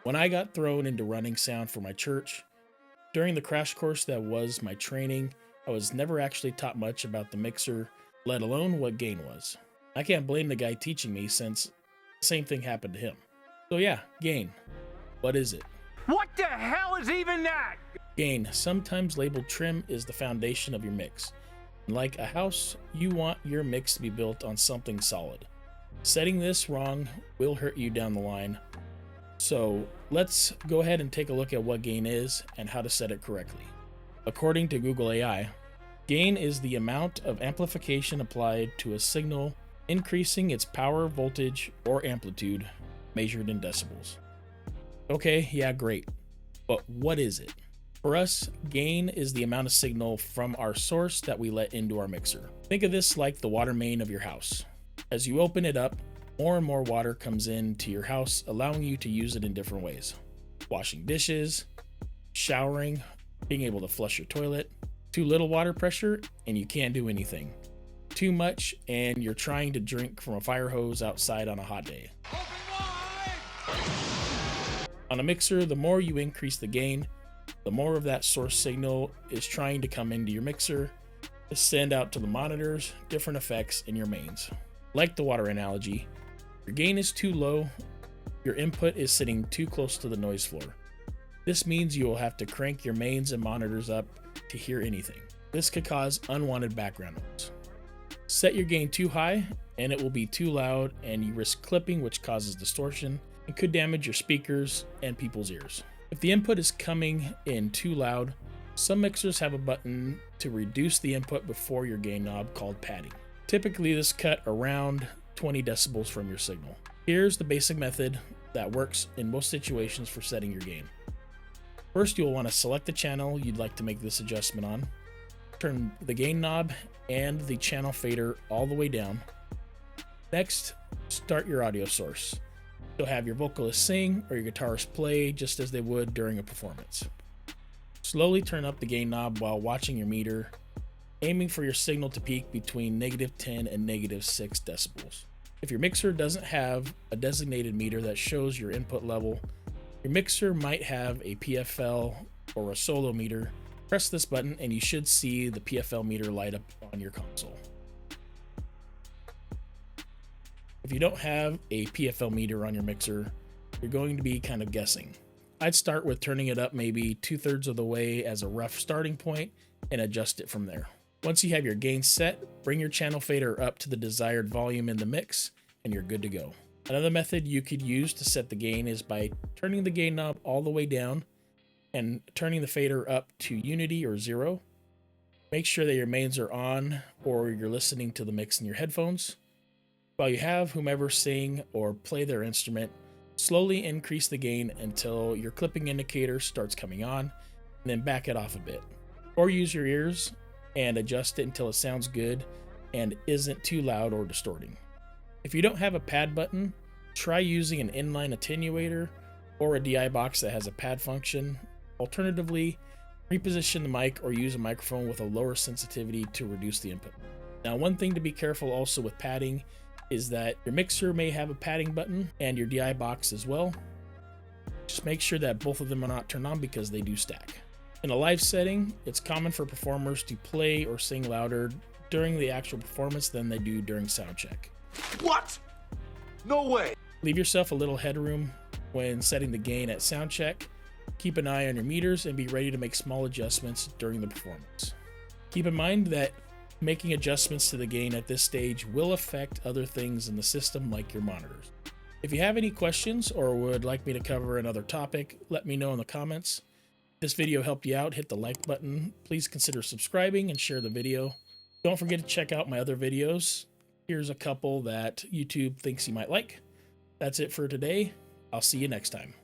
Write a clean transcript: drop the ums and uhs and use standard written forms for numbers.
When I got thrown into running sound for my church, during the crash course that was my training, I was never actually taught much about the mixer, let alone what gain was. I can't blame the guy teaching me since the same thing happened to him. So yeah, gain. What is it? What the hell is even that? Gain, sometimes labeled trim, is the foundation of your mix. Like a house, you want your mix to be built on something solid. Setting this wrong will hurt you down the line. So let's go ahead and take a look at what gain is and how to set it correctly. According to Google AI, gain is the amount of amplification applied to a signal, increasing its power, voltage, or amplitude, measured in decibels. Okay, yeah, great. But what is it? For us, gain is the amount of signal from our source that we let into our mixer. Think of this like the water main of your house. As you open it up, more and more water comes into your house, allowing you to use it in different ways. Washing dishes, showering, being able to flush your toilet. Too little water pressure and you can't do anything. Too much and you're trying to drink from a fire hose outside on a hot day. On a mixer, the more you increase the gain, the more of that source signal is trying to come into your mixer to send out to the monitors, different effects in your mains. Like the water analogy, your gain is too low, your input is sitting too close to the noise floor. This means you will have to crank your mains and monitors up to hear anything. This could cause unwanted background noise. Set your gain too high and it will be too loud and you risk clipping, which causes distortion and could damage your speakers and people's ears. If the input is coming in too loud, some mixers have a button to reduce the input before your gain knob called padding. Typically this cut around 20 decibels from your signal. Here's the basic method that works in most situations for setting your gain. First, you'll want to select the channel you'd like to make this adjustment on. Turn the gain knob and the channel fader all the way down. Next, start your audio source. You'll have your vocalist sing or your guitarist play just as they would during a performance. Slowly turn up the gain knob while watching your meter, aiming for your signal to peak between -10 and -6 decibels. If your mixer doesn't have a designated meter that shows your input level, your mixer might have a PFL or a solo meter. Press this button and you should see the PFL meter light up on your console. If you don't have a PFL meter on your mixer, you're going to be kind of guessing. I'd start with turning it up maybe 2/3 of the way as a rough starting point and adjust it from there. Once you have your gain set, bring your channel fader up to the desired volume in the mix and you're good to go. Another method you could use to set the gain is by turning the gain knob all the way down and turning the fader up to unity or 0. Make sure that your mains are on or you're listening to the mix in your headphones. While you have whomever sing or play their instrument, slowly increase the gain until your clipping indicator starts coming on and then back it off a bit. Or use your ears and adjust it until it sounds good and isn't too loud or distorting. If you don't have a pad button, try using an inline attenuator or a DI box that has a pad function. Alternatively, reposition the mic or use a microphone with a lower sensitivity to reduce the input. Now, one thing to be careful also with padding is that your mixer may have a padding button and your DI box as well. Just make sure that both of them are not turned on because they do stack. In a live setting, it's common for performers to play or sing louder during the actual performance than they do during sound check. What? No way. Leave yourself a little headroom when setting the gain at sound check. Keep an eye on your meters and be ready to make small adjustments during the performance. Keep in mind that making adjustments to the gain at this stage will affect other things in the system like your monitors. If you have any questions or would like me to cover another topic, let me know in the comments. If this video helped you out, hit the like button. Please consider subscribing and share the video. Don't forget to check out my other videos. Here's a couple that YouTube thinks you might like. That's it for today. I'll see you next time.